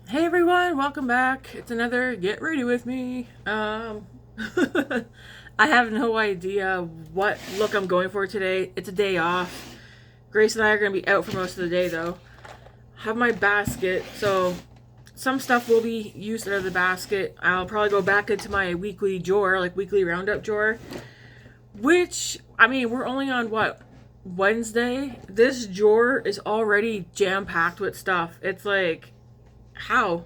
Hey everyone, welcome back. It's another Get Ready With Me. I have no idea what look I'm going for today. It's a day off. Grace and I are going to be out for most of the day though. Have my basket, so some stuff will be used out of the basket. I'll probably go back into my weekly drawer, like weekly roundup drawer. Which, I mean, we're only on what? Wednesday? This drawer is already jam-packed with stuff. It's like, how?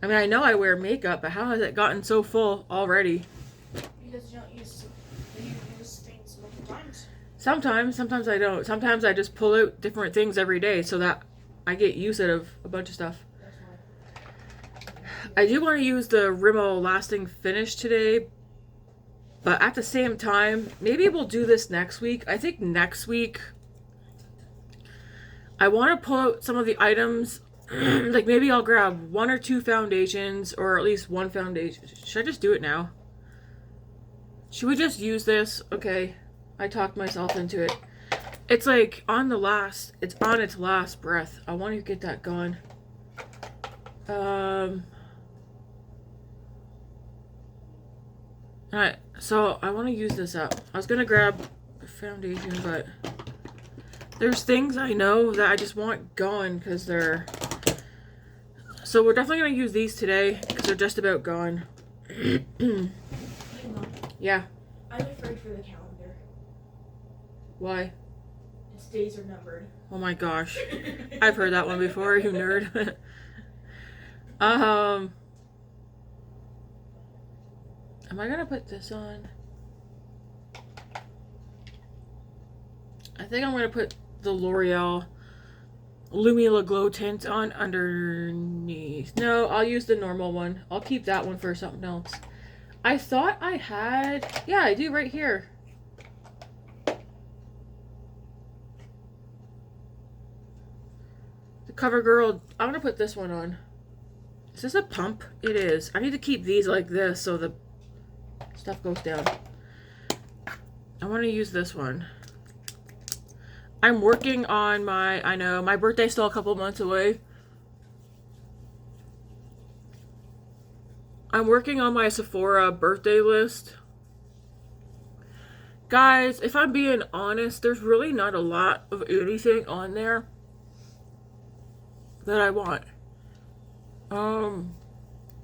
I mean, I know I wear makeup, but how has it gotten so full already? Because you use things multiple times. Sometimes I don't. Sometimes I just pull out different things every day so that I get use out of a bunch of stuff. That's I do want to use the Rimmel Lasting Finish today, but at the same time, maybe we'll do this next week. I think next week I want to pull out some of the items. Like maybe I'll grab one or two foundations, or at least one foundation. Should I just do it now? Should we just use this? Okay, I talked myself into it. It's like it's on its last breath. I want to get that going. Alright, so I want to use this up. I was gonna grab a foundation, but there's things I know that I just want going because they're. So we're definitely gonna use these today because they're just about gone. Yeah. I'm afraid for the calendar. Why? Its days are numbered. Oh my gosh. I've heard that one before, you nerd. Am I gonna put this on? I think I'm gonna put the L'Oreal Lumila Glow Tint on underneath. No, I'll use the normal one. I'll keep that one for something else. I thought I had... Yeah, I do right here. The CoverGirl... I'm gonna put this one on. Is this a pump? It is. I need to keep these like this so the stuff goes down. I want to use this one. I'm working on I know, my birthday's still a couple months away. I'm working on my Sephora birthday list. Guys, if I'm being honest, there's really not a lot of anything on there that I want.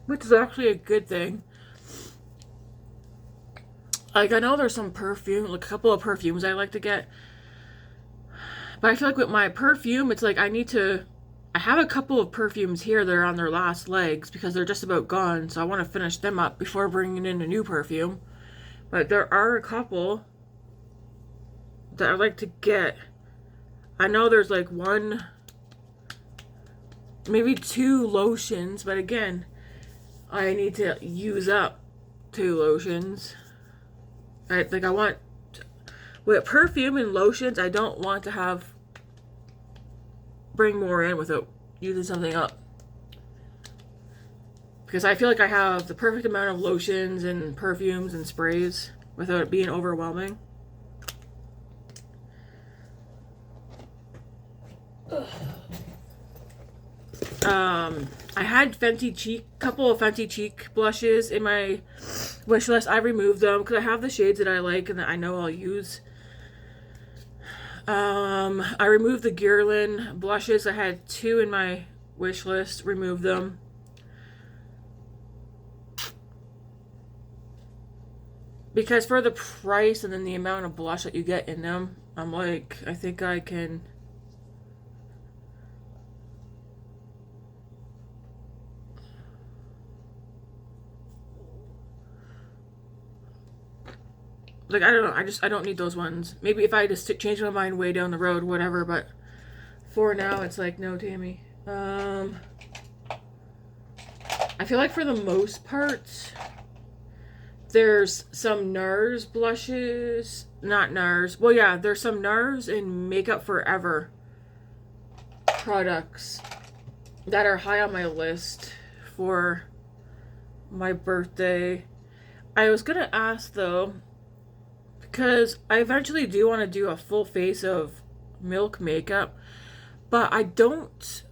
Which is actually a good thing. Like, I know there's some perfume, like a couple of perfumes I like to get. But I feel like with my perfume, it's like I have a couple of perfumes here that are on their last legs because they're just about gone. So I want to finish them up before bringing in a new perfume. But there are a couple that I like to get. I know there's like one, maybe two lotions. But again, I need to use up two lotions. I want... With perfume and lotions, I don't want to bring more in without using something up. Because I feel like I have the perfect amount of lotions and perfumes and sprays without it being overwhelming. I had couple of Fenty Cheek blushes in my wish list. I removed them because I have the shades that I like and that I know I'll use. I removed the Guerlain blushes. I had two in my wish list. Removed them. Because for the price and then the amount of blush that you get in them, I'm like, I think I can... Like, I don't know. I don't need those ones. Maybe if I just change my mind way down the road, whatever. But for now, it's like, no, Tammy. I feel like for the most part, there's some NARS blushes. Not NARS. Well, yeah, there's some NARS and Makeup Forever products that are high on my list for my birthday. I was going to ask, though... Because I eventually do want to do a full face of Milk makeup. But I don't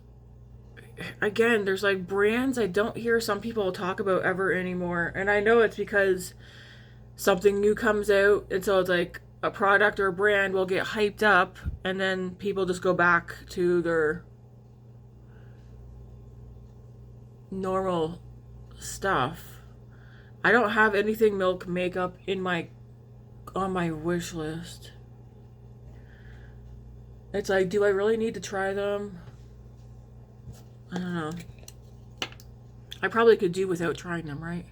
again, there's like brands I don't hear some people talk about ever anymore. And I know it's because something new comes out, and so it's like a product or a brand will get hyped up, and then people just go back to their normal stuff. I don't have anything milk makeup in my on my wish list. It's like, do I really need to try them? I don't know. I probably could do without trying them, right?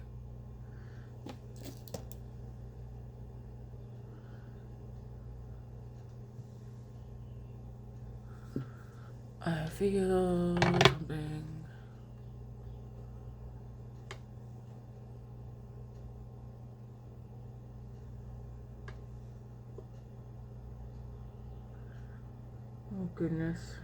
I feel something. Oh, goodness.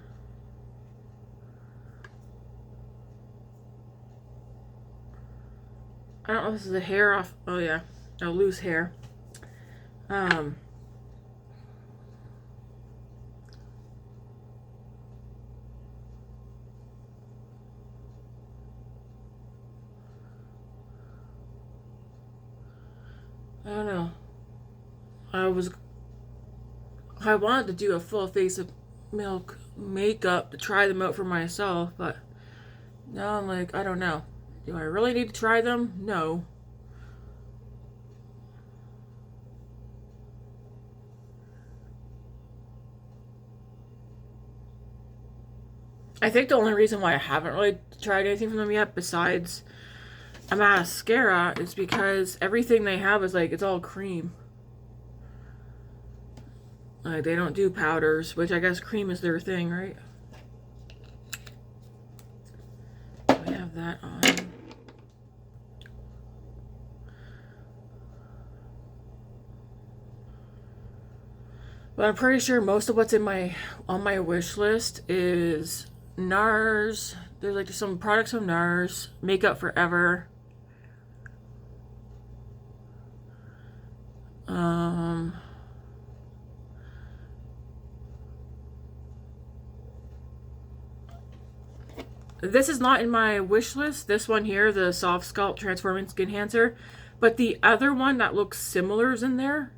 I don't know if this is the hair off. Oh, yeah. No, loose hair. I don't know. I wanted to do a full face of milk makeup to try them out for myself, but now I'm like, I don't know. Do I really need to try them? No. I think the only reason why I haven't really tried anything from them yet, besides a mascara, is because everything they have is like, it's all cream. Like, they don't do powders, which I guess cream is their thing, right? We have that on. But I'm pretty sure most of what's on my wish list is NARS. There's like some products from NARS, Makeup Forever. This is not in my wish list. This one here, the Soft Sculpt Transforming Skin Enhancer. But the other one that looks similar is in there.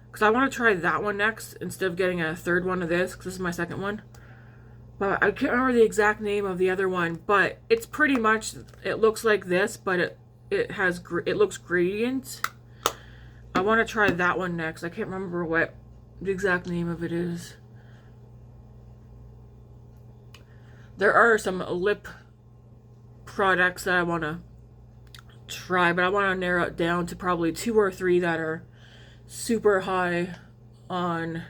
Because I want to try that one next instead of getting a third one of this. Because this is my second one. But I can't remember the exact name of the other one. But it's pretty much, it looks like this. But it looks gradient. I want to try that one next. I can't remember what the exact name of it is. There are some lip products that I want to try, but I want to narrow it down to probably 2 or 3 that are super high on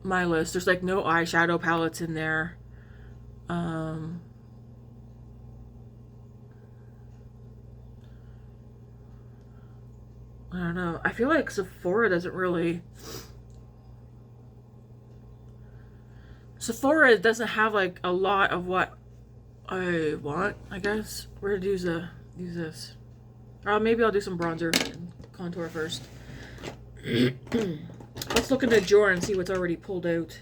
my list. There's like no eyeshadow palettes in there. I don't know. I feel like Sephora doesn't really... Sephora doesn't have like a lot of what I want, I guess. We're gonna use this. Maybe I'll do some bronzer and contour first. Let's look in the drawer and see what's already pulled out.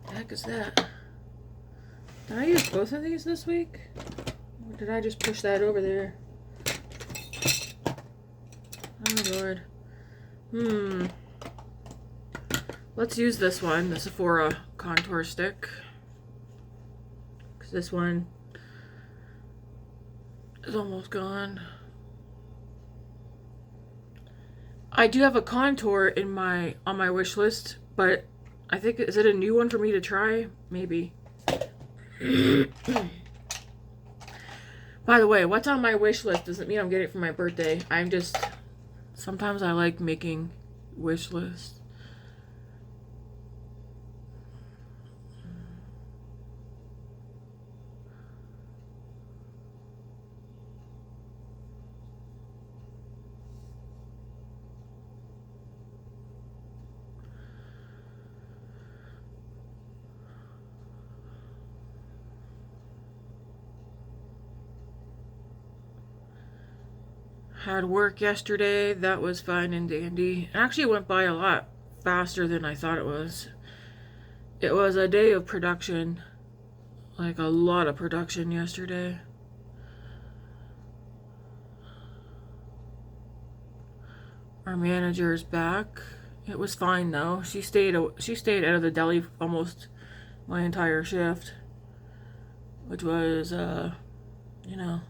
What the heck is that? Did I use both of these this week? Or did I just push that over there? Oh Lord. Let's use this one, the Sephora contour stick. Because this one is almost gone. I do have a contour on my wish list, but I think, is it a new one for me to try? Maybe. By the way, what's on my wish list doesn't mean I'm getting it for my birthday. Sometimes I like making wish lists. Had work yesterday. That was fine and dandy. It actually went by a lot faster than I thought it was. It was a day of production. Like a lot of production yesterday. Our manager's back. It was fine though. She stayed out of the deli almost my entire shift, which was you know,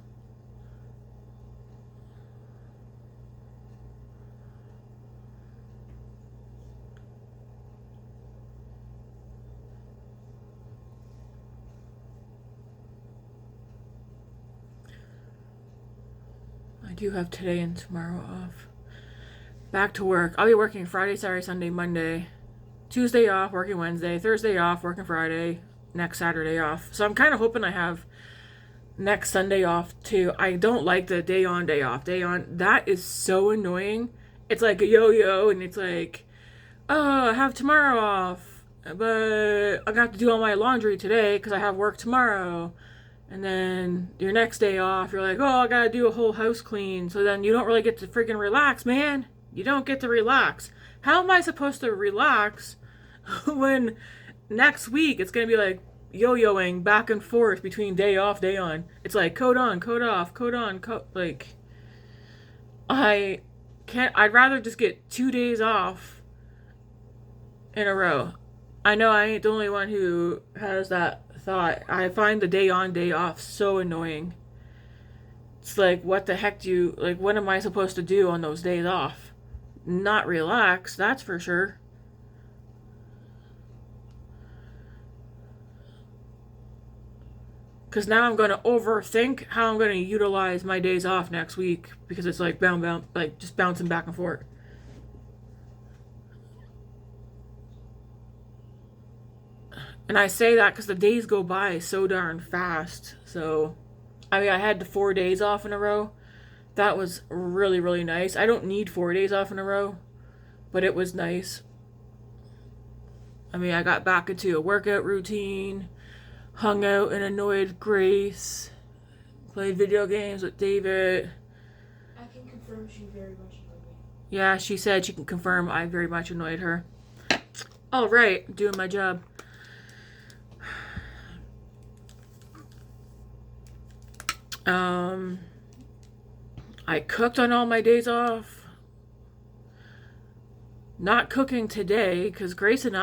I do have today and tomorrow off. Back to work. I'll be working Friday, Saturday, Sunday, Monday. Tuesday off, working Wednesday. Thursday off, working Friday. Next Saturday off. So I'm kind of hoping I have next Sunday off too. I don't like the day on, day off. Day on. That is so annoying. It's like a yo-yo, and it's like, oh, I have tomorrow off, but I'm gonna have to do all my laundry today because I have work tomorrow. And then your next day off, you're like, oh, I gotta do a whole house clean. So then you don't really get to freaking relax, man. You don't get to relax. How am I supposed to relax when next week it's gonna be like yo-yoing back and forth between day off, day on? It's like code on, code off, code on, code. Like, I can't. I'd rather just get 2 days off in a row. I know I ain't the only one who has that thought. I find the day on, day off so annoying. It's like, what the heck what am I supposed to do on those days off? Not relax, that's for sure. Because now I'm going to overthink how I'm going to utilize my days off next week, because it's like like just bouncing back and forth. And I say that because the days go by so darn fast. So, I mean, I had the 4 days off in a row. That was really, really nice. I don't need 4 days off in a row, but it was nice. I mean, I got back into a workout routine, hung out and annoyed Grace, played video games with David. I can confirm she very much annoyed me. Yeah, she said she can confirm I very much annoyed her. All right, doing my job. I cooked on all my days off. Not cooking today because Grace and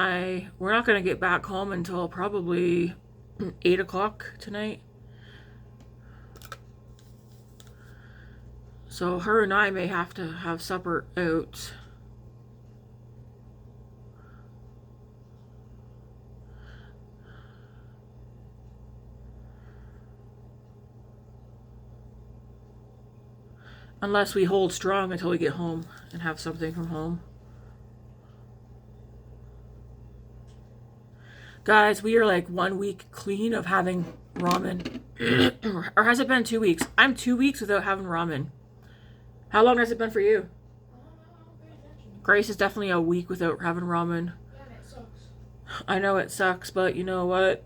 we're not going to get back home until probably 8 o'clock tonight. So her and I may have to have supper out. Unless we hold strong until we get home and have something from home. Guys, we are like 1 week clean of having ramen. Or has it been 2 weeks? I'm 2 weeks without having ramen. How long has it been for you? Grace is definitely a week without having ramen. Yeah, and it sucks. I know it sucks, but you know what?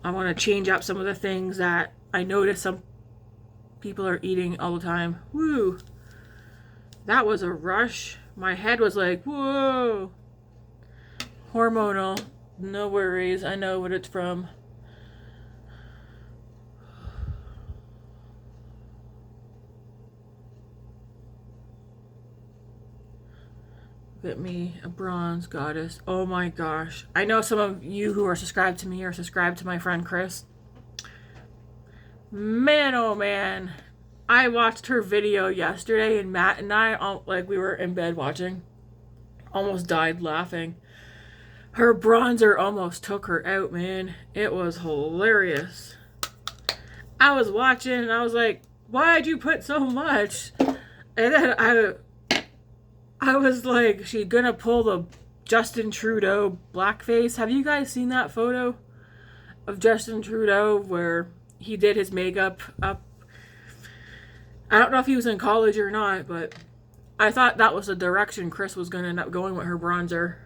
I want to change up some of the things that I notice some people are eating all the time. Woo! That was a rush. My head was like, whoa! Hormonal. No worries. I know what it's from. Get me a bronze goddess. Oh my gosh. I know some of you who are subscribed to me are subscribed to my friend Chris. Man, oh man. I watched her video yesterday and Matt and I, we were in bed watching. Almost died laughing. Her bronzer almost took her out, man. It was hilarious. I was watching and I was like, why'd you put so much? And then I was like, she's gonna pull the Justin Trudeau blackface. Have you guys seen that photo of Justin Trudeau where he did his makeup up? I don't know if he was in college or not, but I thought that was the direction Chris was gonna end up going with her bronzer.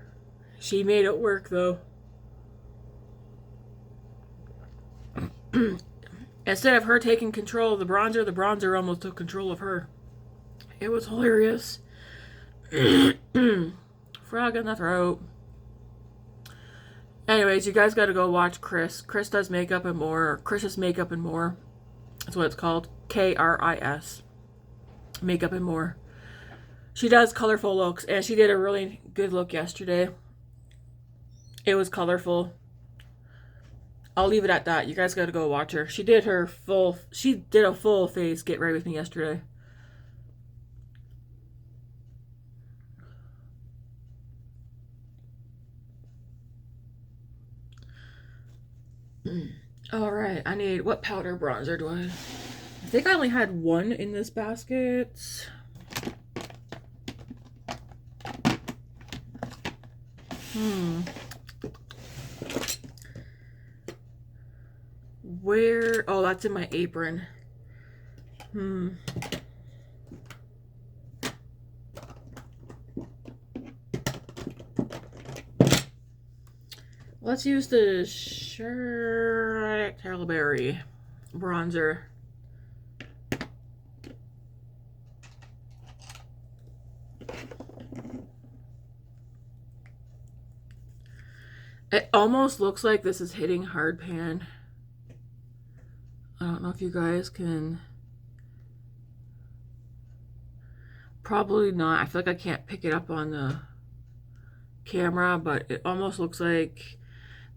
She made it work though. And Instead of her taking control of the bronzer almost took control of her. It was hilarious. Frog in the throat. Anyways, you guys got to go watch Chris. Chris does makeup and more. Chris's Makeup and More. That's what it's called. KRIS. Makeup and More. She does colorful looks, and she did a really good look yesterday. It was colorful. I'll leave it at that. You guys got to go watch her. She did a full face Get Ready With Me yesterday. All right, I need, what powder bronzer do I think I only had one in this basket. Where, oh, that's in my apron. Let's use the Tarleberry bronzer. It almost looks like this is hitting hard pan. I don't know if you guys can. Probably not. I feel like I can't pick it up on the camera, but it almost looks like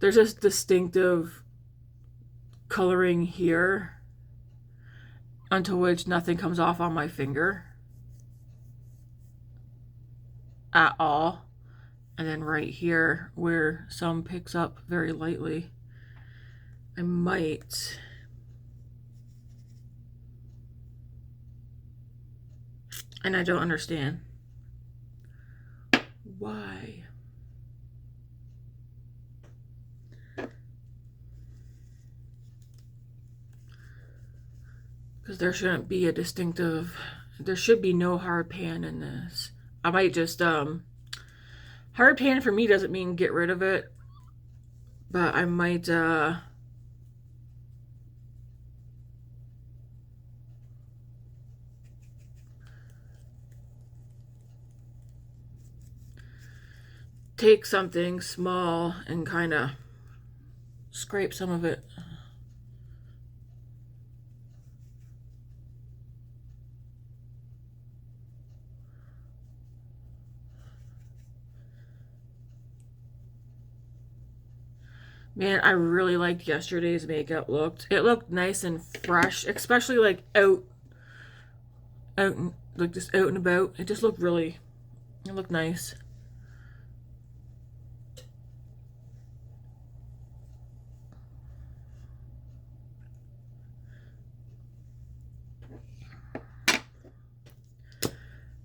there's this distinctive coloring here until which nothing comes off on my finger at all. And then right here where some picks up very lightly, I might and I don't understand why. Because there shouldn't be a distinctive, there should be no hard pan in this. I might just, hard pan for me doesn't mean get rid of it, but I might, take something small and kind of scrape some of it. Man, I really liked yesterday's makeup look. It looked nice and fresh, especially like out like just out and about. It just looked really, it looked nice.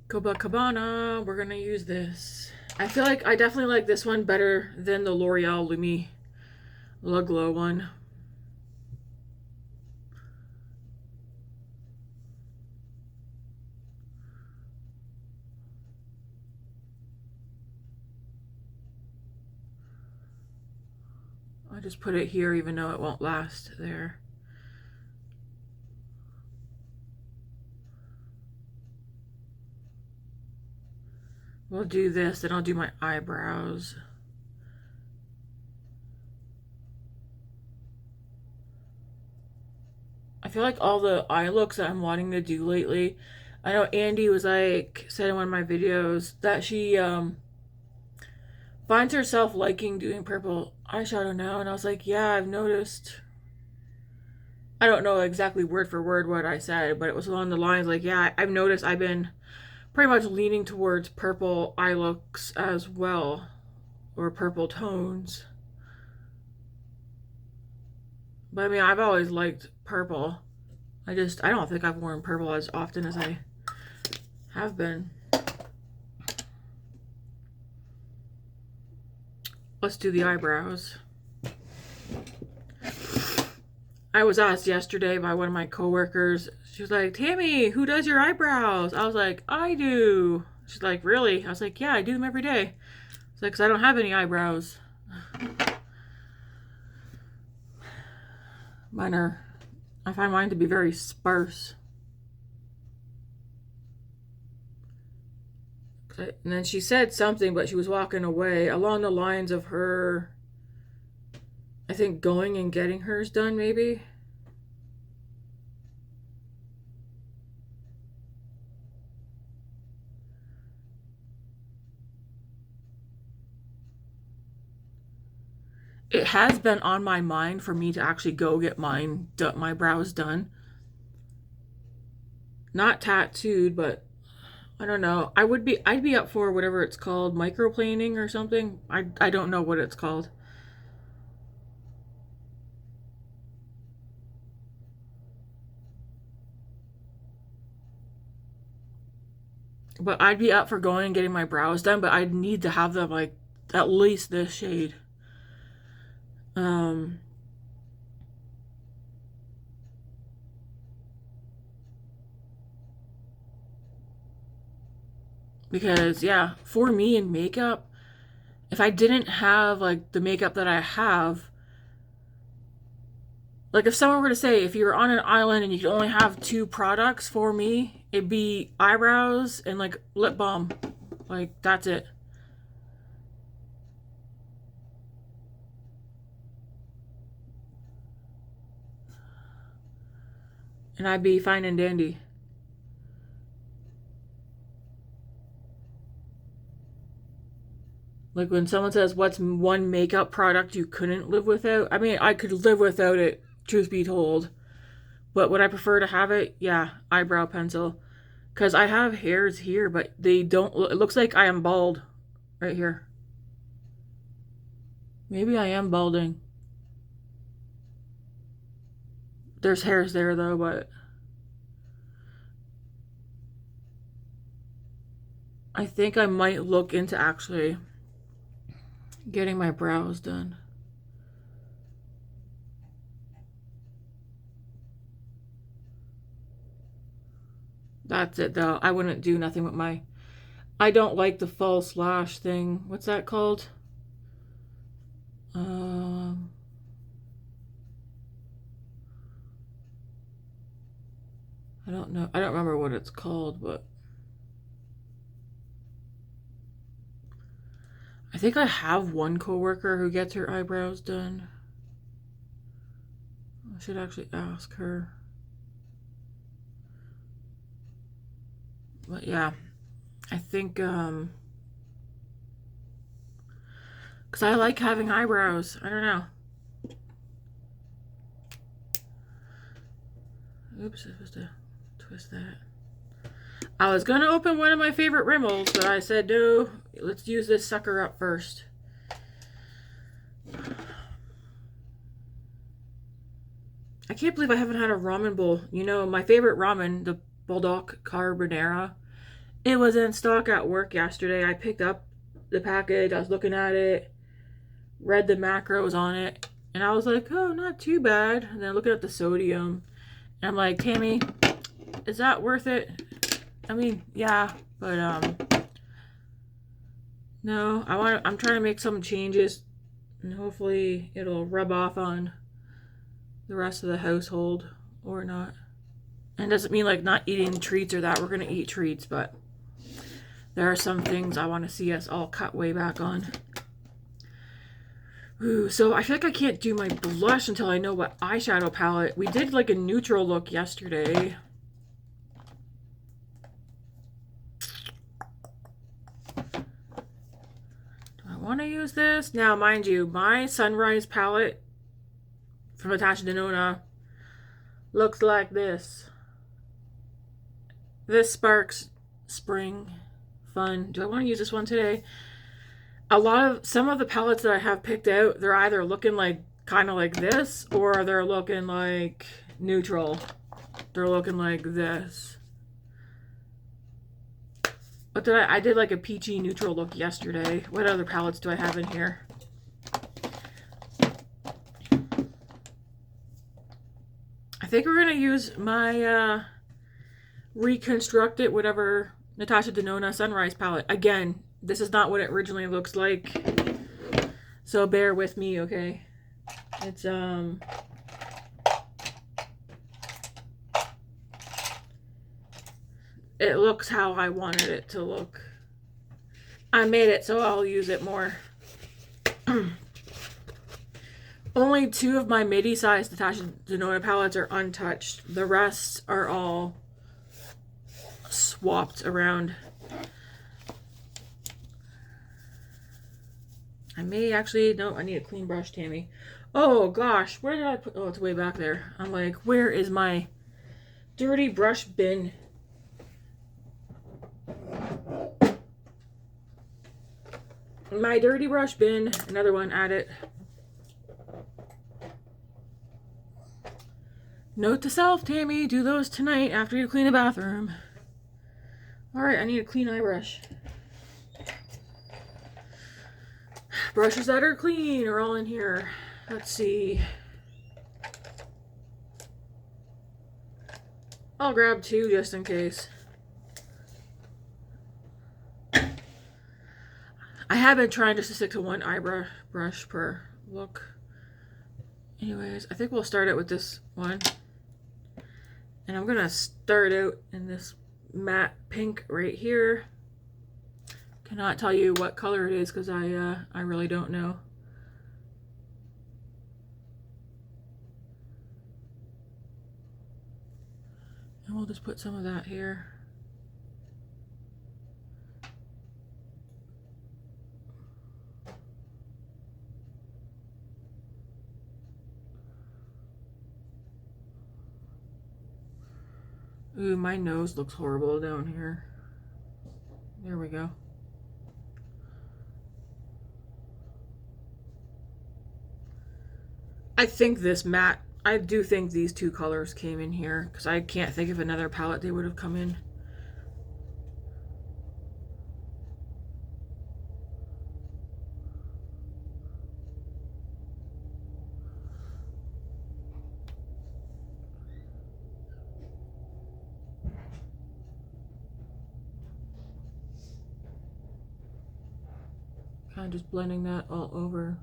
Copacabana, we're gonna use this. I feel like I definitely like this one better than the L'Oreal Lumi La Glow one. I just put it here even though it won't last there. We'll do this, then I'll do my eyebrows. I feel like all the eye looks that I'm wanting to do lately, I know Andy was like, said in one of my videos that she finds herself liking doing purple eyeshadow now, and I was like, yeah, I've noticed. I don't know exactly word for word what I said, but it was along the lines like, yeah, I've noticed I've been pretty much leaning towards purple eye looks as well, or purple tones. But I mean, I've always liked purple. I don't think I've worn purple as often as I have been. Let's do the eyebrows. I was asked yesterday by one of my coworkers. She was like, Tammy, who does your eyebrows? I was like, I do. She's like, really? I was like, yeah, I do them every day. It's like, 'cause I don't have any eyebrows. Mine are, I find mine to be very sparse. And then she said something, but she was walking away along the lines of her, I think, going and getting hers done, maybe. It has been on my mind for me to actually go get my brows done. Not tattooed, but I don't know. I'd be up for whatever it's called, microplaning or something. I don't know what it's called. But I'd be up for going and getting my brows done, but I'd need to have them like at least this shade. Because yeah, for me in makeup, if I didn't have like the makeup that I have, like if someone were to say if you're on an island and you could only have 2 products, for me, it'd be eyebrows and like lip balm. Like that's it. And I'd be fine and dandy. Like when someone says, what's one makeup product you couldn't live without? I mean, I could live without it, truth be told. But would I prefer to have it? Yeah, eyebrow pencil. Because I have hairs here, but they don't look, it looks like I am bald right here. Maybe I am balding. There's hairs there though, but I think I might look into actually getting my brows done. That's it though. I wouldn't do nothing with my... I don't like the false lash thing. What's that called? I don't know. I don't remember what it's called, but I think I have one coworker who gets her eyebrows done. I should actually ask her. But yeah, I think because I like having eyebrows. I don't know. Oops, I was supposed to twist that. I was gonna open one of my favorite Rimmels, but I said no. Let's use this sucker up first. I can't believe I haven't had a ramen bowl. You know, my favorite ramen, the Bulldog Carbonara, it was in stock at work yesterday. I picked up the package, I was looking at it, read the macros on it, and I was like, oh, not too bad. And then looking at the sodium, and I'm like, Tammy, is that worth it? I mean, yeah, but no, I'm trying to make some changes, and hopefully it'll rub off on the rest of the household or not. And it doesn't mean like not eating treats or that. We're gonna eat treats, but there are some things I want to see us all cut way back on. Ooh, so I feel like I can't do my blush until I know what eyeshadow palette. We did like a neutral look yesterday. Do I want to use this? Now, mind you, my Sunrise palette from Natasha Denona looks like this. This sparks spring fun. Do I want to use this one today? Some of the palettes that I have picked out, they're either looking like kind of like this, or they're looking like neutral. They're looking like this. But I did like a peachy neutral look yesterday. What other palettes do I have in here? I think we're gonna use my Reconstruct It, whatever, Natasha Denona Sunrise palette. Again, this is not what it originally looks like, so bear with me, okay? It's it looks how I wanted it to look. I made it so I'll use it more. Only 2 of my midi-sized Natasha Denona palettes are untouched. The rest are all swapped around. I may actually... No, I need a clean brush, Tammy. Oh, gosh. Where did I put... Oh, it's way back there. I'm like, where is my dirty brush bin? My dirty brush bin. Another one, add it. Note to self, Tammy, do those tonight after you clean the bathroom. Alright, I need a clean eye brush. Brushes that are clean are all in here. Let's see. I'll grab 2 just in case. I have been trying just to stick to 1 eyebrow brush per look. Anyways, I think we'll start it with this one. And I'm gonna start out in this matte pink right here. Cannot tell you what color it is because I really don't know. And we'll just put some of that here. Ooh, my nose looks horrible down here. There we go. I think this matte, I do think these 2 colors came in here because I can't think of another palette they would have come in. Kind of just blending that all over.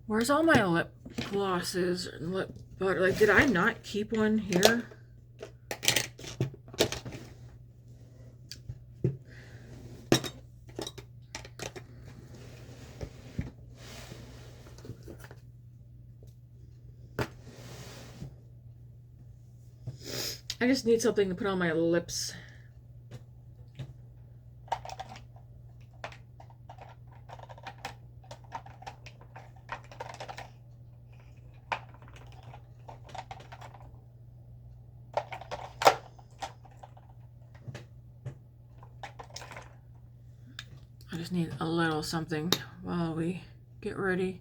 Where's all my lip glosses and lip butter? Like, did I not keep one here? I just need something to put on my lips. I just need a little something while we get ready.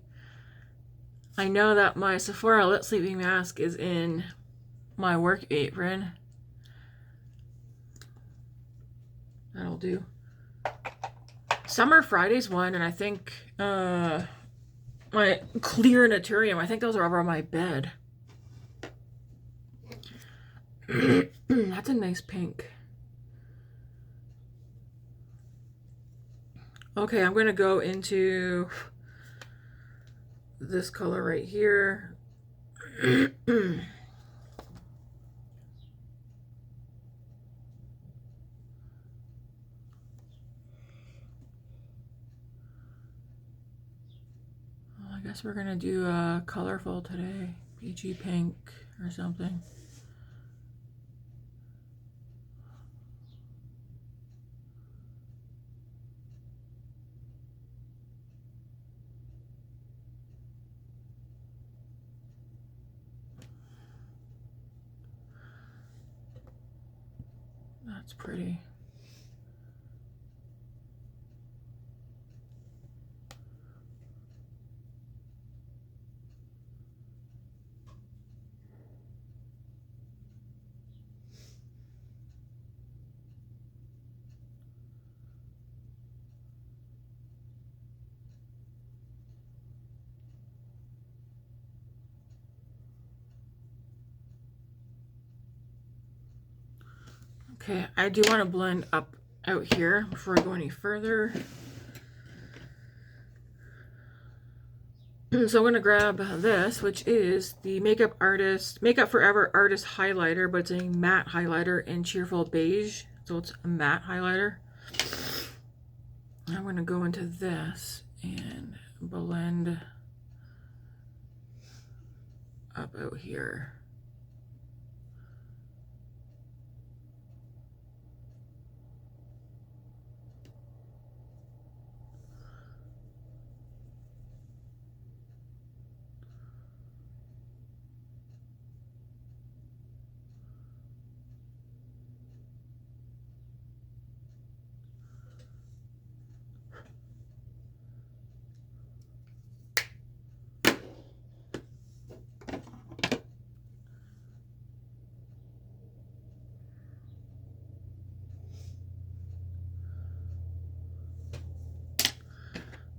I know that my Sephora lip sleeping mask is in my work apron. That'll do. Summer Fridays one, and I think my clear Naturium, I think those are over on my bed. That's a nice pink. Okay, I'm going to go into this color right here. I guess we're going to do colorful today. Peachy pink or something. That's pretty. Okay, I do want to blend up out here before I go any further. So I'm going to grab this, which is the Makeup Forever Artist Highlighter, but it's a matte highlighter in Cheerful Beige. So it's a matte highlighter. I'm going to go into this and blend up out here.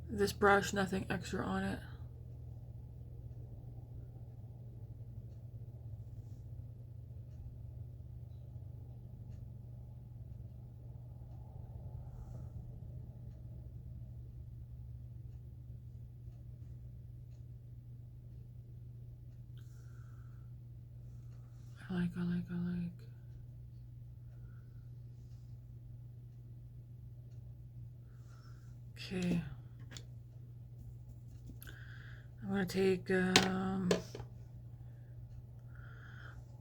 This brush, nothing extra on it. I like. Okay. I'm going to take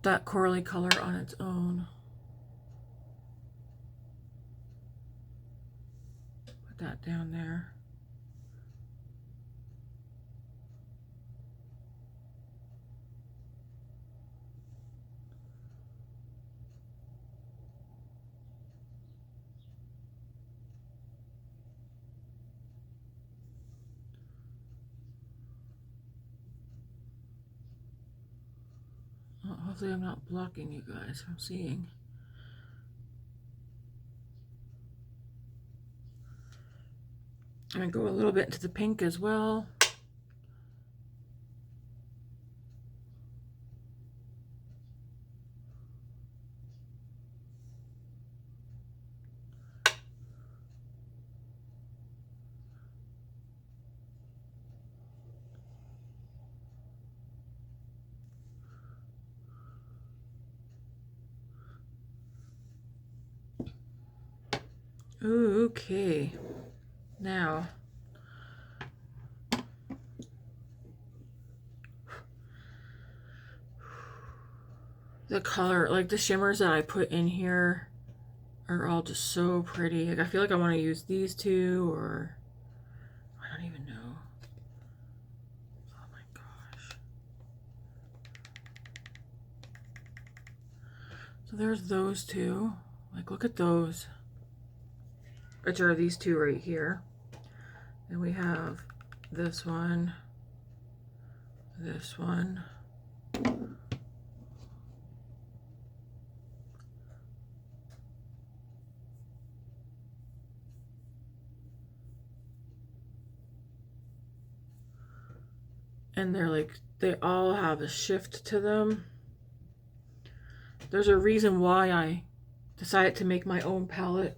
that corally color on its own. Put that down there. Well, hopefully I'm not blocking you guys from seeing. I'm going to go a little bit into the pink as well. Okay. Now, the color, like the shimmers that I put in here are all just so pretty. Like I feel like I want to use these two, or I don't even know. Oh my gosh. So there's those two. Like look at those. Which are these two right here. And we have this one. This one. And they're like, they all have a shift to them. There's a reason why I decided to make my own palette,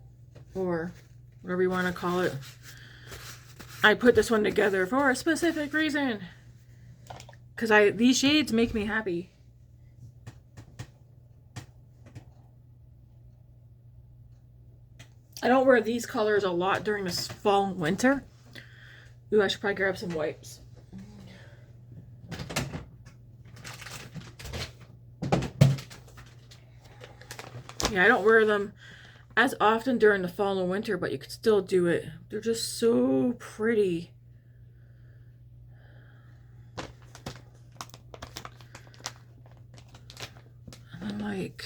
or whatever you want to call it. I put this one together for a specific reason. Because these shades make me happy. I don't wear these colors a lot during this fall and winter. Ooh, I should probably grab some wipes. Yeah, I don't wear them as often during the fall and winter, but you could still do it. They're just so pretty. And I'm like...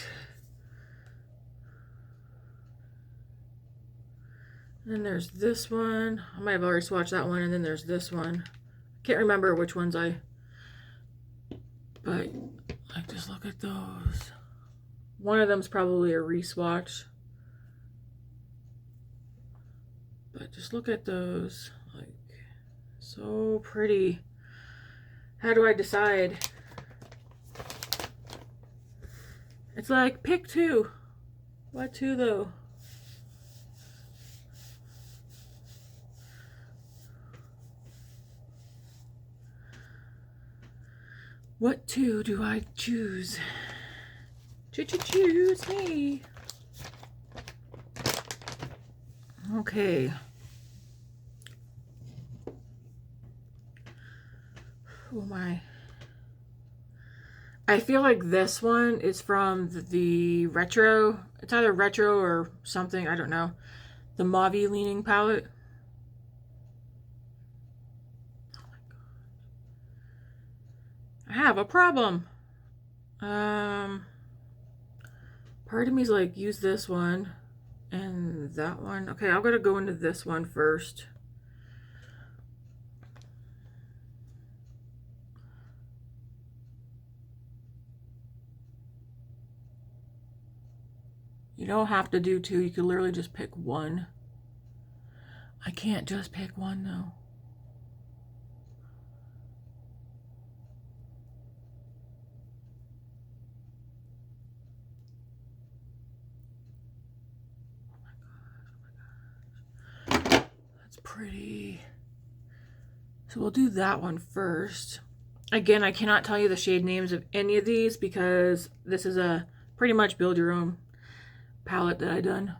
And then there's this one. I might have already swatched that one. And then there's this one. Can't remember which ones but like, just look at those. One of them's probably a re-swatch. But just look at those. Like, so pretty. How do I decide? It's like, pick two. What two though? What two do I choose? Choose me. Okay. Oh my. I feel like this one is from the retro. It's either retro or something. I don't know. The mauve leaning palette. Oh my god. I have a problem. Part of me's like, use this one and that one. Okay, I'm gonna go into this one first. You don't have to do two. You can literally just pick one. I can't just pick one though. That's pretty. So we'll do that one first. Again, I cannot tell you the shade names of any of these because this is a pretty much build your own palette that I done.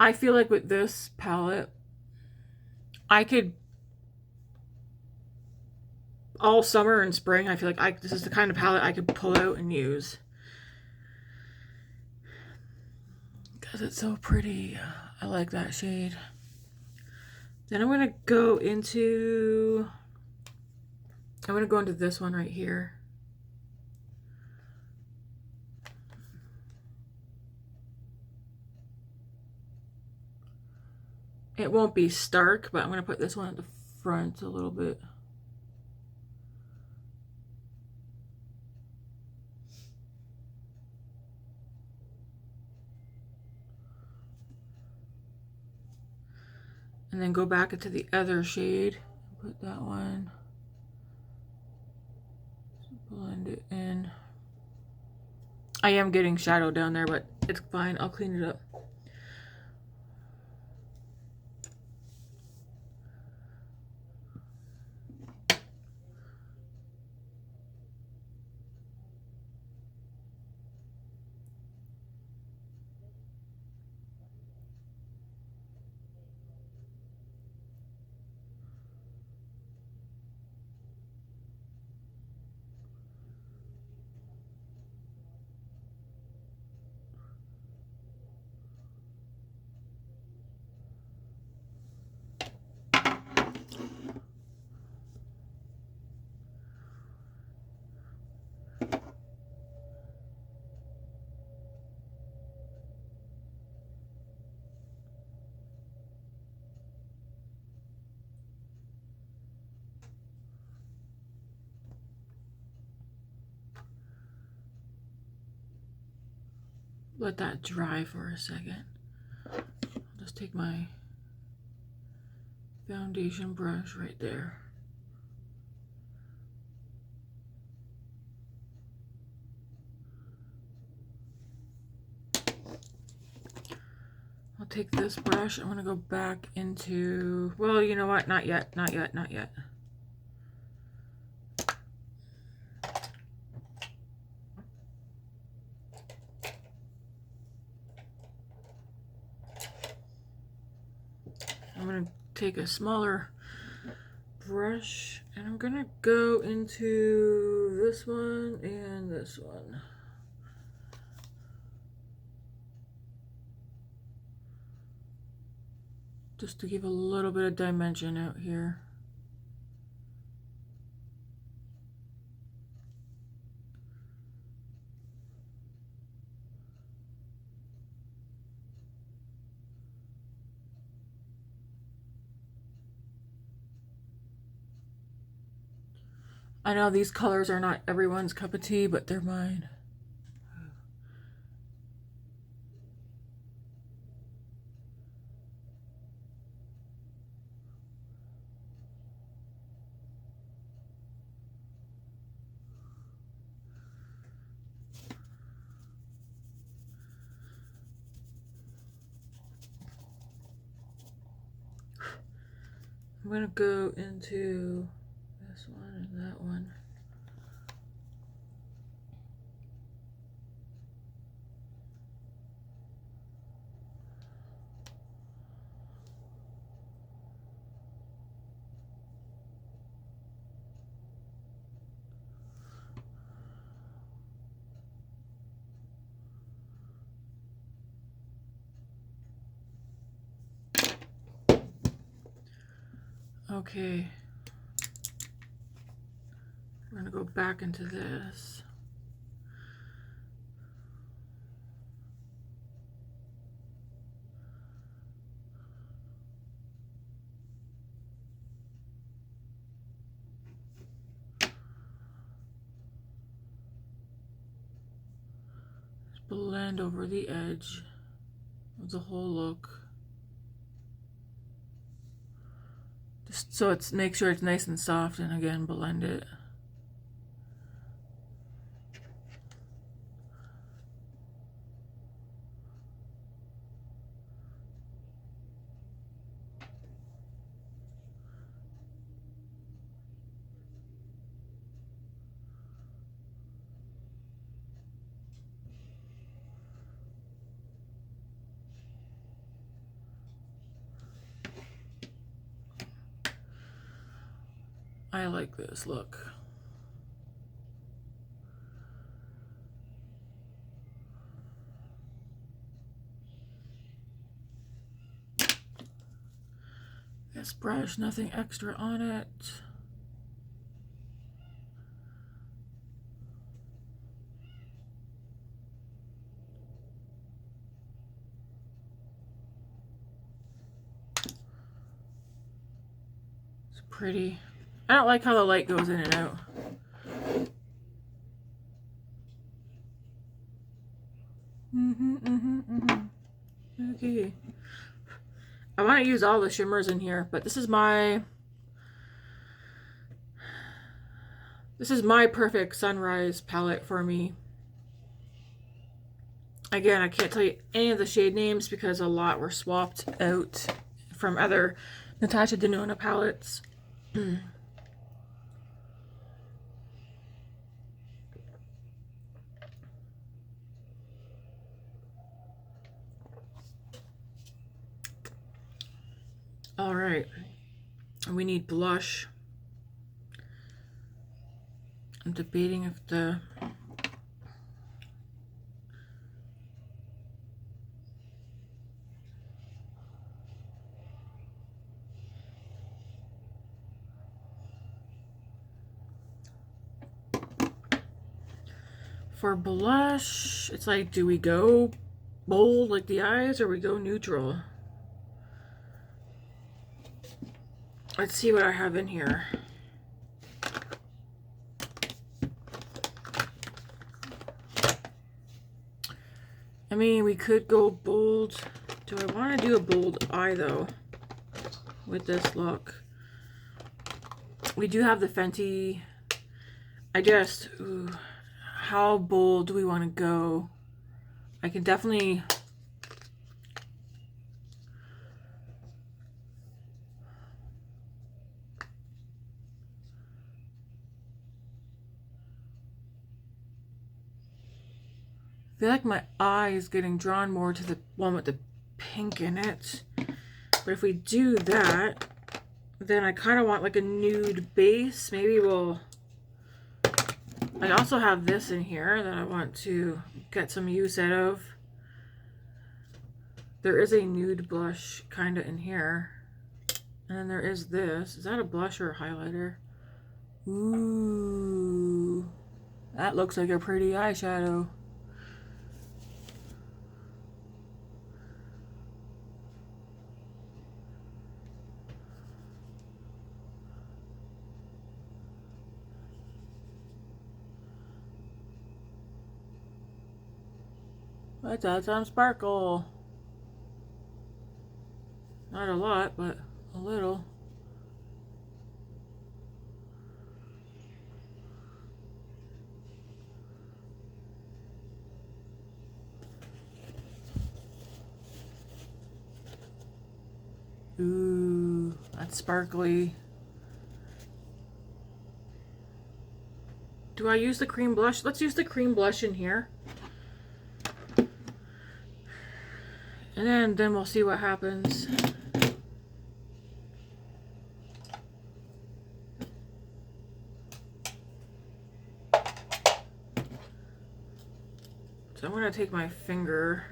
I feel like with this palette, I could all summer and spring, I feel like this is the kind of palette I could pull out and use. Because it's so pretty. I like that shade. Then I'm going to go into this one right here. It won't be stark, but I'm going to put this one at the front a little bit. And then go back into the other shade. Put that one. Blend it in. I am getting shadow down there, but it's fine. I'll clean it up. Let that dry for a second. I'll just take my foundation brush right there. I'll take this brush. I'm going to go back into, well, you know what? Not yet, not yet, not yet. I'm going to take a smaller brush and I'm going to go into this one and this one. Just to give a little bit of dimension out here. I know these colors are not everyone's cup of tea, but they're mine. I'm gonna go into this one and that one. Okay. We're gonna go back into this. Just blend over the edge of the whole look. Just so it's make sure it's nice and soft, and again blend it. I like this look. This brush, nothing extra on it. It's pretty. I don't like how the light goes in and out. Okay. I want to use all the shimmers in here, but this is my perfect sunrise palette for me. Again, I can't tell you any of the shade names because a lot were swapped out from other Natasha Denona palettes. All right, we need blush. I'm debating if the for blush, it's like, do we go bold like the eyes or we go neutral? Let's see what I have in here. I mean, we could go bold. Do I want to do a bold eye though with this look? We do have the Fenty. I just, ooh, how bold do we want to go? I can definitely. I feel like my eye is getting drawn more to the one with the pink in it. But if we do that, then I kind of want like a nude base. Maybe we'll... I also have this in here that I want to get some use out of. There is a nude blush kind of in here. And then there is this. Is that a blush or a highlighter? Ooh. That looks like a pretty eyeshadow. Let's add some sparkle. Not a lot, but a little. Ooh, that's sparkly. Do I use the cream blush? Let's use the cream blush in here. And then we'll see what happens. So I'm gonna take my finger.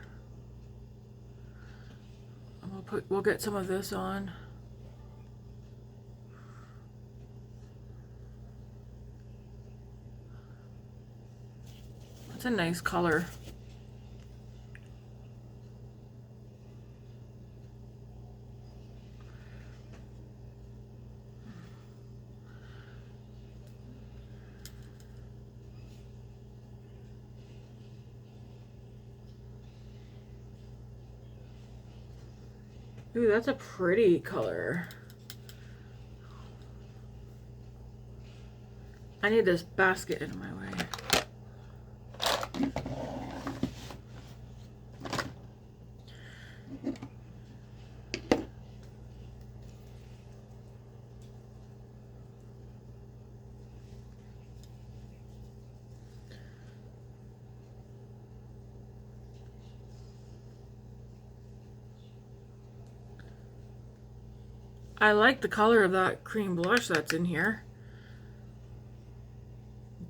We'll get some of this on. It's a nice color. Ooh, that's a pretty color. I need this basket in my way. I like the color of that cream blush that's in here.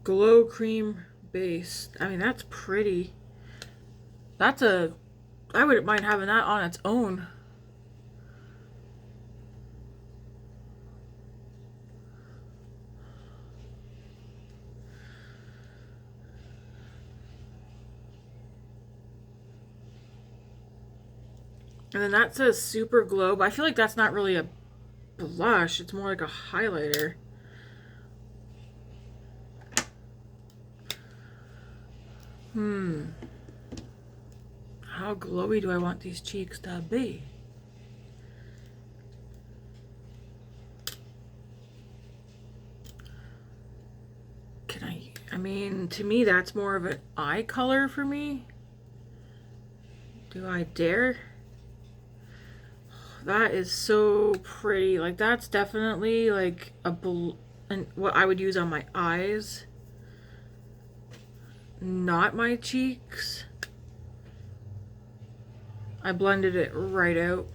Glow cream base. I mean, that's pretty. That's a... I wouldn't mind having that on its own. And then that says Super Glow, but I feel like that's not really a blush. It's more like a highlighter. How glowy do I want these cheeks to be? I mean, to me, that's more of an eye color for me. Do I dare? That is so pretty. Like, that's definitely like and what I would use on my eyes, not my cheeks. I blended it right out.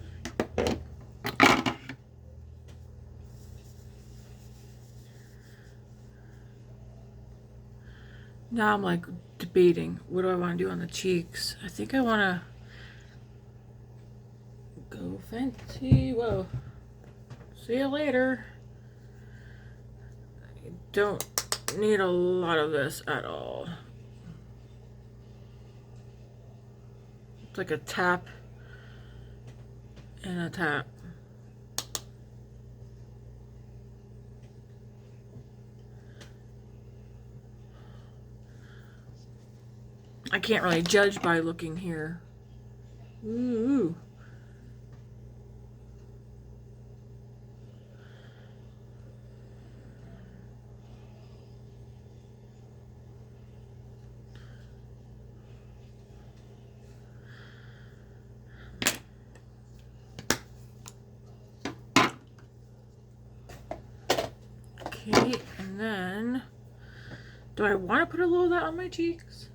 Now I'm like debating, what do I want to do on the cheeks? I think I want to go fancy. Whoa. See you later. I don't need a lot of this at all. It's like a tap and a tap. I can't really judge by looking here. Ooh. Okay, and then, do I want to put a little of that on my cheeks?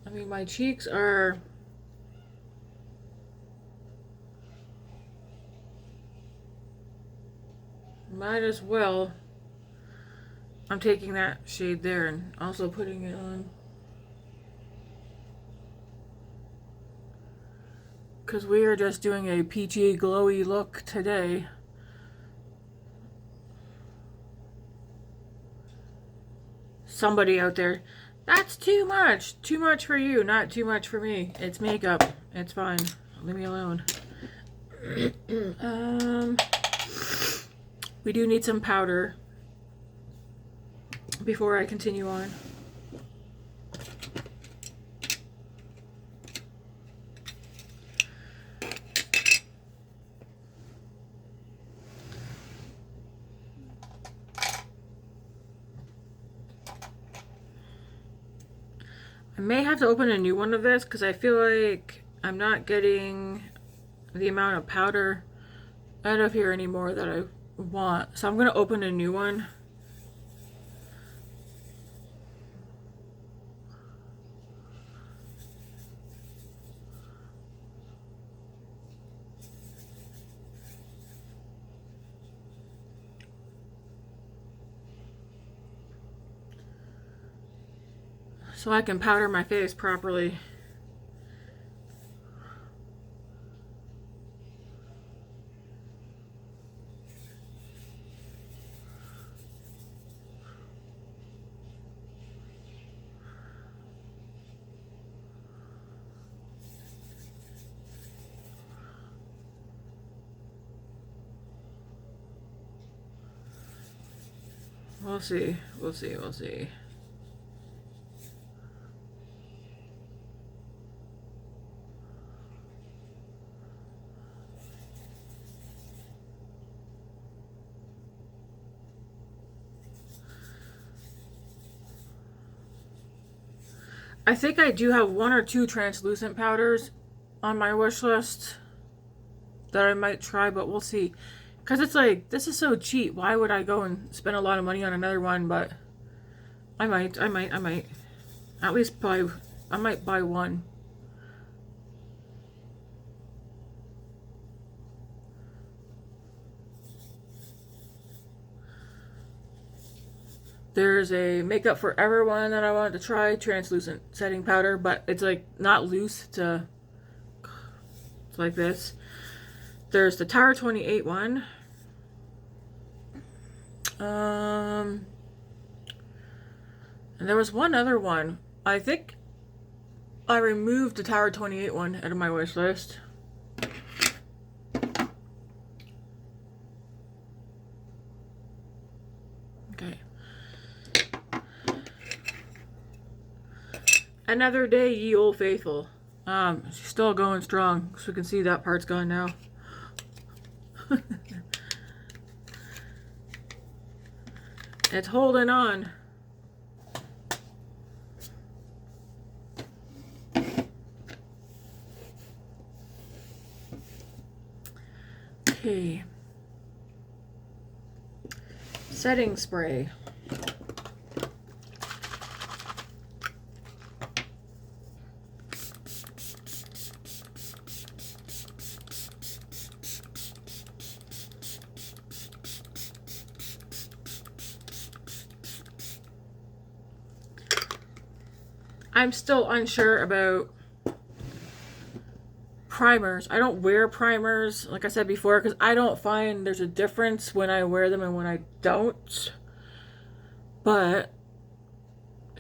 I mean, my cheeks are... Might as well. I'm taking that shade there and also putting it on. Because we are just doing a peachy, glowy look today. Somebody out there, that's too much. Too much for you, not too much for me. It's makeup. It's fine. Leave me alone. We do need some powder. before I continue on. I may have to open a new one of this because I feel like I'm not getting the amount of powder out of here anymore that I want. So I'm going to open a new one. So I can powder my face properly. We'll see. We'll see. We'll see. I think I do have 1 or 2 translucent powders on my wish list that I might try, but we'll see. Because it's like, this is so cheap. Why would I go and spend a lot of money on another one? But I might. At least buy, I might buy one. There's a Makeup Forever one that I wanted to try, translucent setting powder, but it's like not loose to, it's like this. There's the Tower 28 one. And there was one other one. I think I removed the Tower 28 one out of my wish list. Okay. Another Day, Ye Old Faithful. She's still going strong, so we can see that part's gone now. It's holding on. Okay. Setting spray. I'm still unsure about primers. I don't wear primers, like I said before, because I don't find there's a difference when I wear them and when I don't. But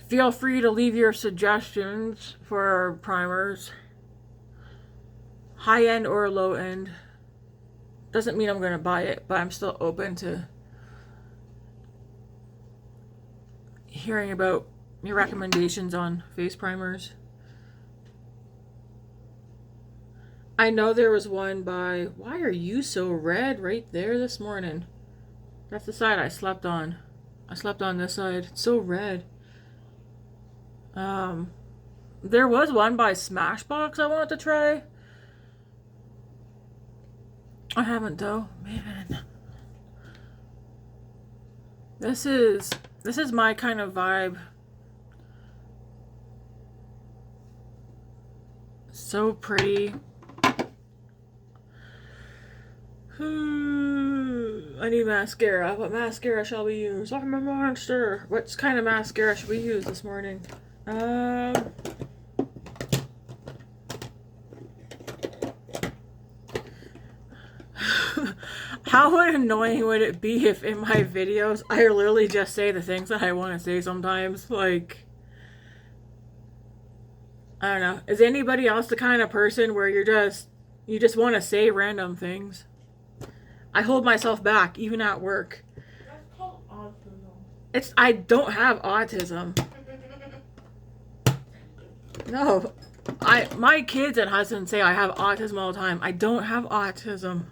feel free to leave your suggestions for primers. High end or low end. Doesn't mean I'm going to buy it, but I'm still open to hearing about your recommendations on face primers. I know there was one by, why are you so red right there this morning? That's the side I slept on. I slept on this side. It's so red. There was one by Smashbox I wanted to try. I haven't though. Man. This is my kind of vibe. So pretty. I need mascara. What mascara shall we use? I'm a monster. What kind of mascara should we use this morning? How annoying would it be if in my videos I literally just say the things that I want to say sometimes? Like, I don't know. Is anybody else the kind of person where you just want to say random things? I hold myself back, even at work. That's called autism. I don't have autism. No. My kids and husband say I have autism all the time. I don't have autism.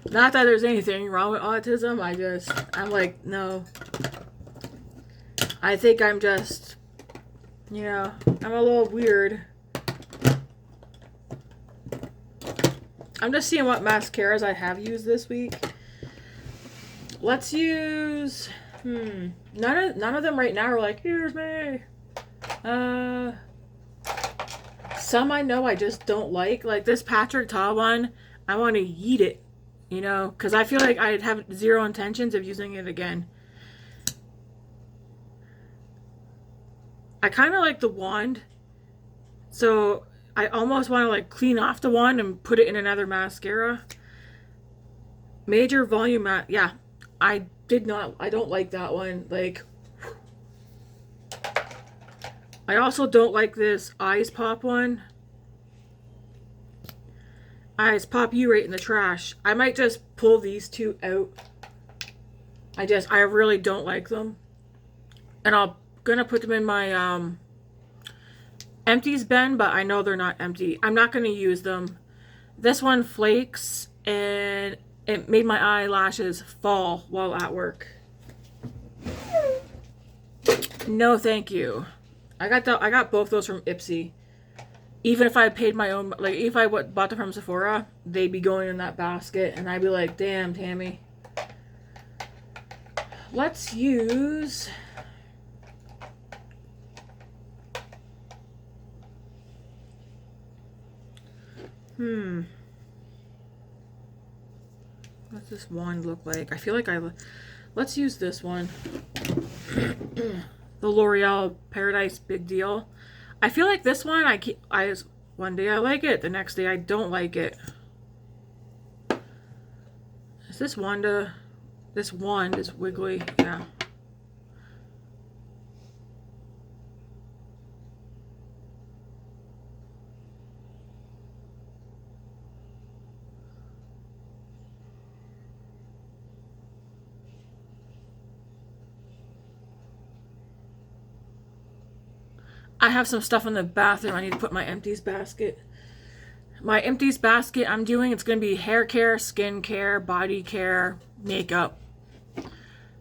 Not that there's anything wrong with autism. I'm like, no. I think I'm just, I'm a little weird. I'm just seeing what mascaras I have used this week. Let's use, none of them right now are like, here's me. Some I know I just don't like this Patrick Ta one, I want to yeet it, because I feel like I'd have zero intentions of using it again. I kind of like the wand, so I almost want to like clean off the wand and put it in another mascara. Major volume yeah, I don't like that one. Like, I also don't like this Eyes Pop one. Eyes Pop you right in the trash. I might just pull these two out. I really don't like them. And I'm gonna put them in my empties bin, but I know they're not empty. I'm not gonna use them. This one flakes and it made my eyelashes fall while at work. No, thank you. I got both those from Ipsy. Even if I paid my own, like if I bought them from Sephora, they'd be going in that basket, and I'd be like, damn, Tammy. Let's use. What's this wand look like? I feel like let's use this one. The L'Oreal Paradise Big Deal. I feel like this one, one day I like it, the next day I don't like it. Is this Wanda? This wand is wiggly, yeah. I have some stuff in the bathroom. I need to put my empties basket. My empties basket I'm doing, it's going to be hair care, skin care, body care, makeup.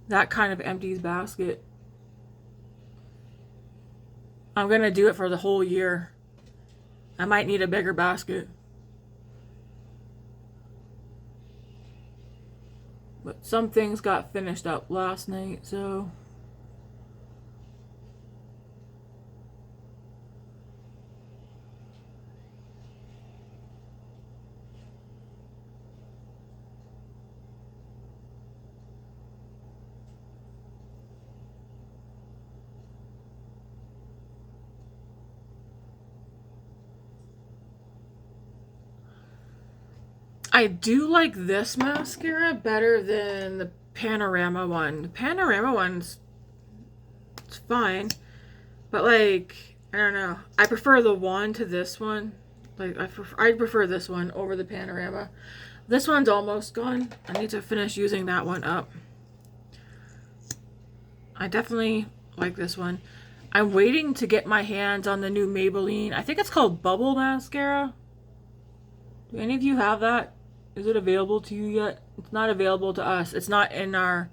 That kind of empties basket. I'm going to do it for the whole year. I might need a bigger basket. But some things got finished up last night, so... I do like this mascara better than the Panorama one. The Panorama one's it's fine, but like, I don't know. I prefer the wand to this one. Like, I prefer this one over the Panorama. This one's almost gone. I need to finish using that one up. I definitely like this one. I'm waiting to get my hands on the new Maybelline. I think it's called Bubble Mascara. Do any of you have that? Is it available to you yet? It's not available to us. It's not in our...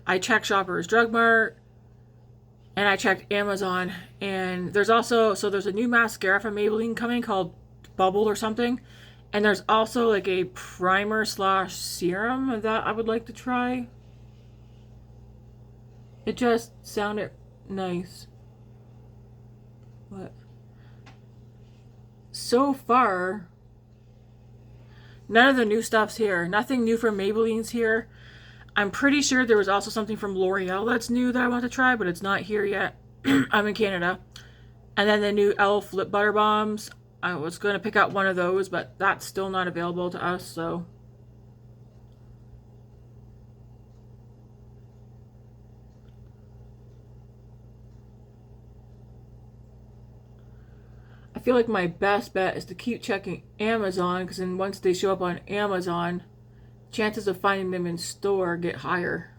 I checked Shoppers Drug Mart. And I checked Amazon. And there's also... So there's a new mascara from Maybelline coming called Bubble or something. And there's also like a primer / serum that I would like to try. It just sounded nice. But... So far... None of the new stuff's here. Nothing new from Maybelline's here. I'm pretty sure there was also something from L'Oreal that's new that I want to try, but it's not here yet. I'm in Canada. And then the new e.l.f. Lip Butter Bombs. I was going to pick out one of those, but that's still not available to us, so... I feel like my best bet is to keep checking Amazon, because then once they show up on Amazon, chances of finding them in store get higher.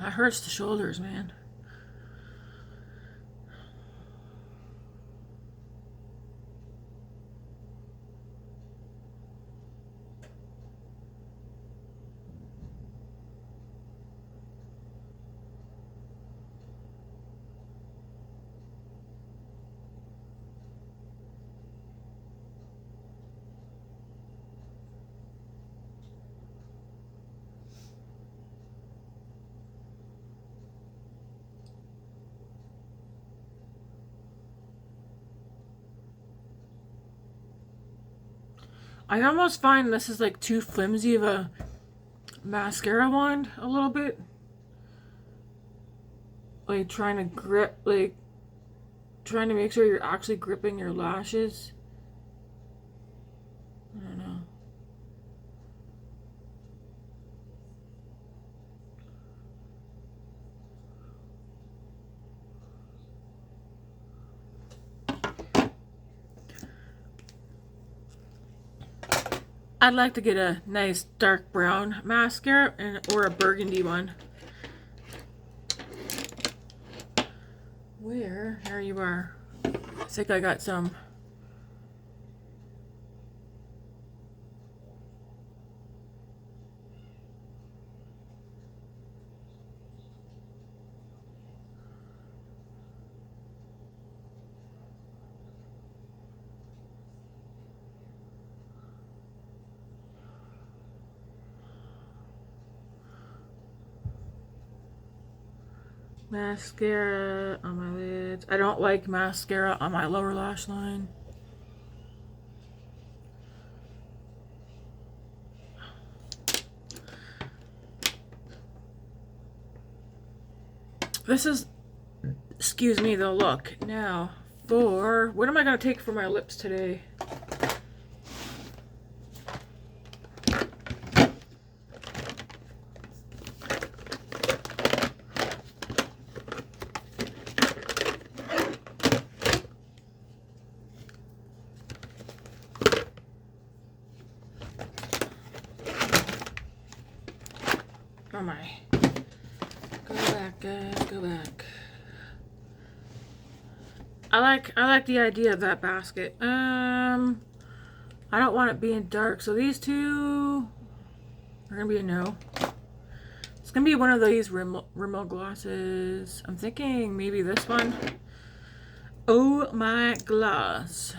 That hurts the shoulders, man. I almost find this is like too flimsy of a mascara wand a little bit. Like trying to grip, like trying to make sure you're actually gripping your lashes. I don't know. I'd like to get a nice dark brown mascara or a burgundy one. Where? There you are. I think I got some. Mascara on my lids. I don't like mascara on my lower lash line. This is, excuse me, the look. Now, for, what am I going to take for my lips today? Oh my. Go back, guys, go back. I like the idea of that basket. I don't want it being dark, so these two are gonna be a no. It's gonna be one of these Rimmel glosses. I'm thinking maybe this one. Oh my gloss.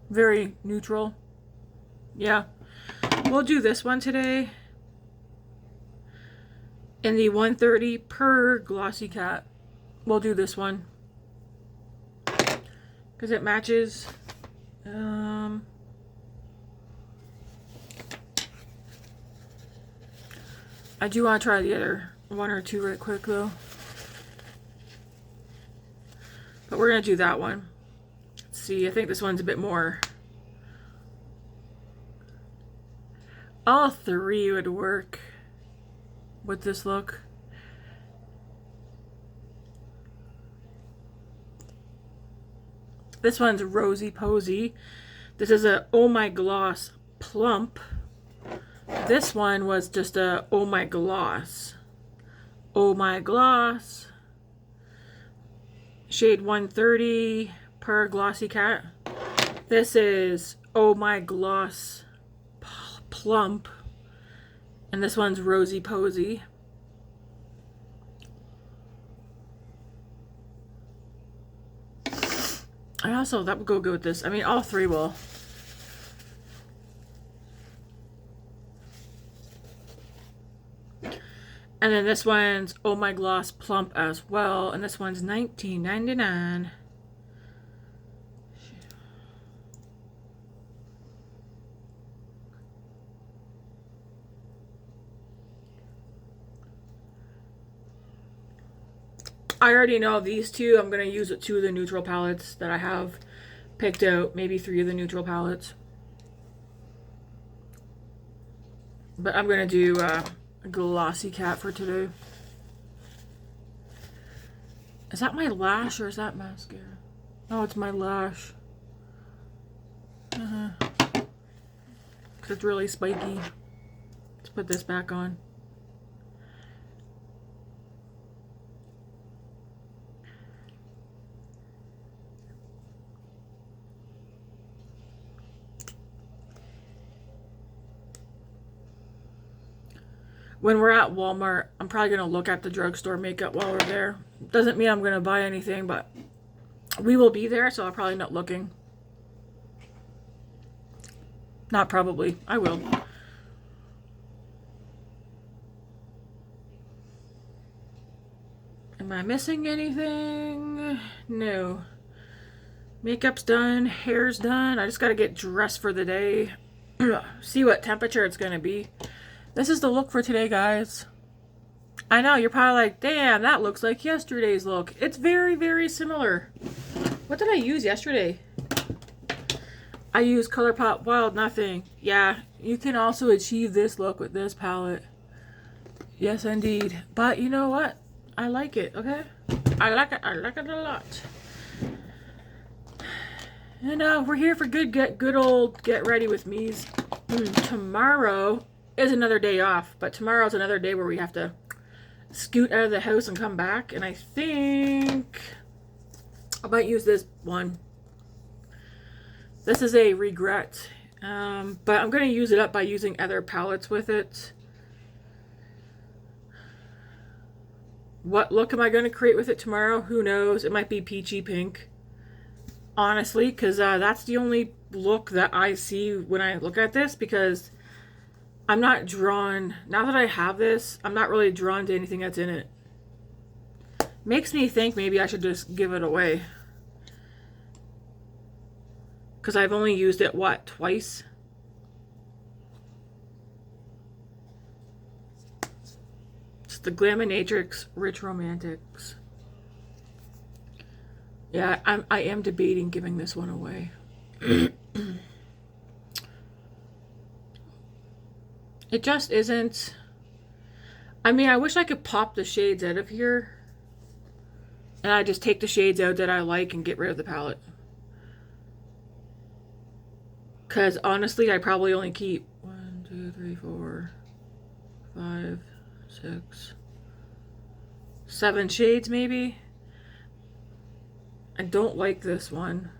Very neutral. Yeah. We'll do this one today. In the 130 per Glossy Cat. We'll do this one. Because it matches. I do want to try the other one or two right quick though. But we're going to do that one. Let's see, I think this one's a bit more. All three would work with this look. This one's Rosy Posy. This is a Oh My Gloss Plump. This one was just a Oh My Gloss. Oh My Gloss. Shade 130 per Glossy Cat. This is Oh My Gloss Plump. And this one's Rosy Posy. I also, that would go good with this. I mean, all three will. And then this one's Oh My Gloss Plump as well. And this one's $19.99. I already know these two. I'm going to use two of the neutral palettes that I have picked out. Maybe three of the neutral palettes. But I'm going to do a Glossy Cat for today. Is that my lash or is that mascara? Oh, it's my lash. Because it's really spiky. Let's put this back on. When we're at Walmart, I'm probably going to look at the drugstore makeup while we're there. Doesn't mean I'm going to buy anything, but we will be there, so I'll probably not looking. Not probably. I will. Am I missing anything? No. Makeup's done. Hair's done. I just got to get dressed for the day. See what temperature it's going to be. This is the look for today, guys. I know, you're probably like, damn, that looks like yesterday's look. It's very, very similar. What did I use yesterday? I used ColourPop Wild Nothing. Yeah, you can also achieve this look with this palette. Yes, indeed. But you know what? I like it, okay? I like it. I like it a lot. And we're here for good old get ready with me's. Tomorrow is another day off, but tomorrow's another day where we have to scoot out of the house and come back, and I think I might use this one. This is a regret, but I'm going to use it up by using other palettes with it. What look am I going to create with it tomorrow? Who knows? It might be peachy pink, honestly, because that's the only look that I see when I look at this, because I'm not drawn, now that I have this, I'm not really drawn to anything that's in it. Makes me think maybe I should just give it away. Because I've only used it, what, twice? It's the Glaminatrix Rich Romantics. Yeah, I am debating giving this one away. It just isn't. I mean, I wish I could pop the shades out of here. And I just take the shades out that I like and get rid of the palette. Because honestly, I probably only keep 1, 2, 3, 4, 5, 6, 7 shades maybe. I don't like this one.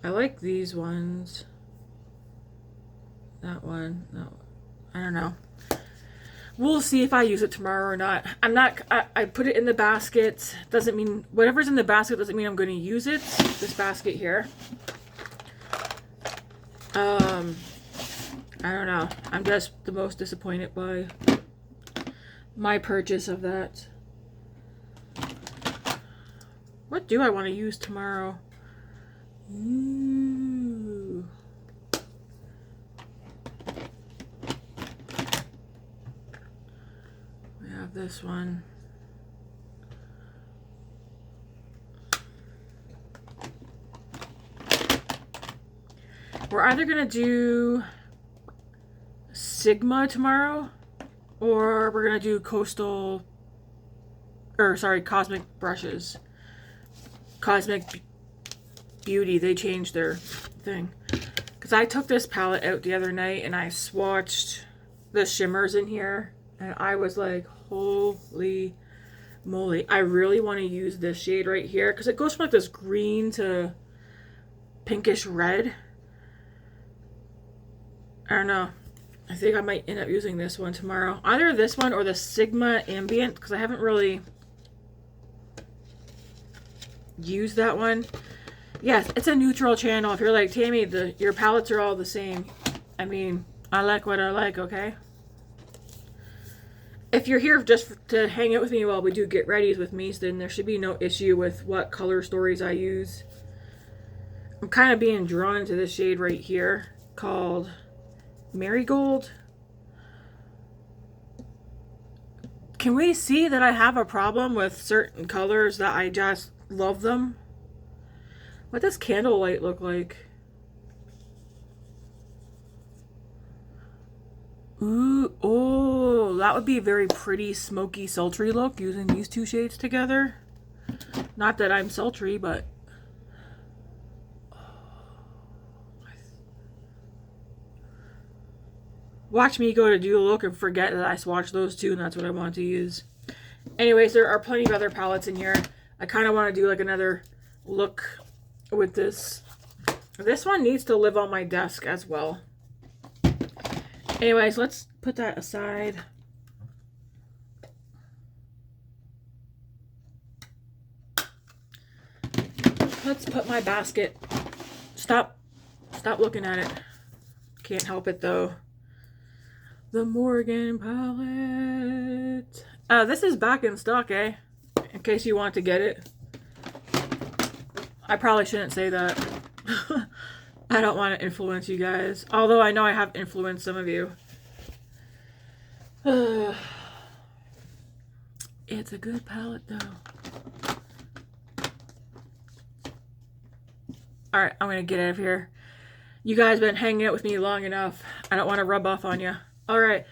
I like these ones. That one. No, I don't know. We'll see if I use it tomorrow or not. I put it in the basket. Doesn't mean, whatever's in the basket doesn't mean I'm going to use it. This basket here. I don't know. I'm just the most disappointed by my purchase of that. What do I want to use tomorrow? Ooh. We have this one. We're either going to do Sigma tomorrow, or we're going to do Cosmic Brushes. Cosmic Beauty, they changed their thing. Because I took this palette out the other night and I swatched the shimmers in here. And I was like, holy moly. I really want to use this shade right here. Because it goes from like this green to pinkish red. I don't know. I think I might end up using this one tomorrow. Either this one or the Sigma Ambient. Because I haven't really use that one. Yes, it's a neutral channel. If you're like, Tammy, your palettes are all the same. I mean, I like what I like, okay? If you're here just to hang out with me while we do get readies with me, then there should be no issue with what color stories I use. I'm kind of being drawn to this shade right here called Marigold. Can we see that I have a problem with certain colors that I just love them? What does Candlelight look like? Ooh, oh, that would be a very pretty, smoky, sultry look using these two shades together. Not that I'm sultry, but watch me go to do a look and forget that I swatched those two, and that's what I want to use. Anyways, there are plenty of other palettes in here. I kind of want to do like another look with this. This one needs to live on my desk as well. Anyways, let's put that aside. Let's put my basket. Stop looking at it. Can't help it though. The Morgan palette. This is back in stock, eh? In case you want to get it. I probably shouldn't say that. I don't want to influence you guys. Although I know I have influenced some of you. It's a good palette though. Alright, I'm going to get out of here. You guys been hanging out with me long enough. I don't want to rub off on you. Alright.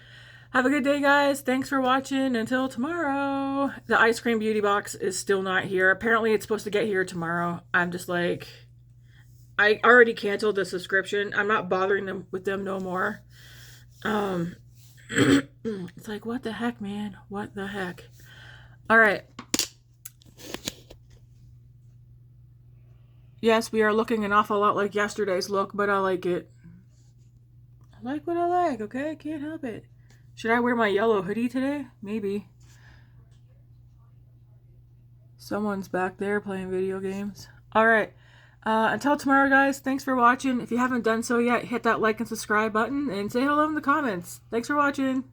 Have a good day, guys. Thanks for watching. Until tomorrow. The ice cream beauty box is still not here. Apparently, it's supposed to get here tomorrow. I'm just like... I already canceled the subscription. I'm not bothering them with them no more. It's like, what the heck, man? What the heck? Alright. Yes, we are looking an awful lot like yesterday's look, but I like it. I like what I like, okay? I can't help it. Should I wear my yellow hoodie today? Maybe. Someone's back there playing video games. Alright. Until tomorrow, guys, thanks for watching. If you haven't done so yet, hit that like and subscribe button and say hello in the comments. Thanks for watching.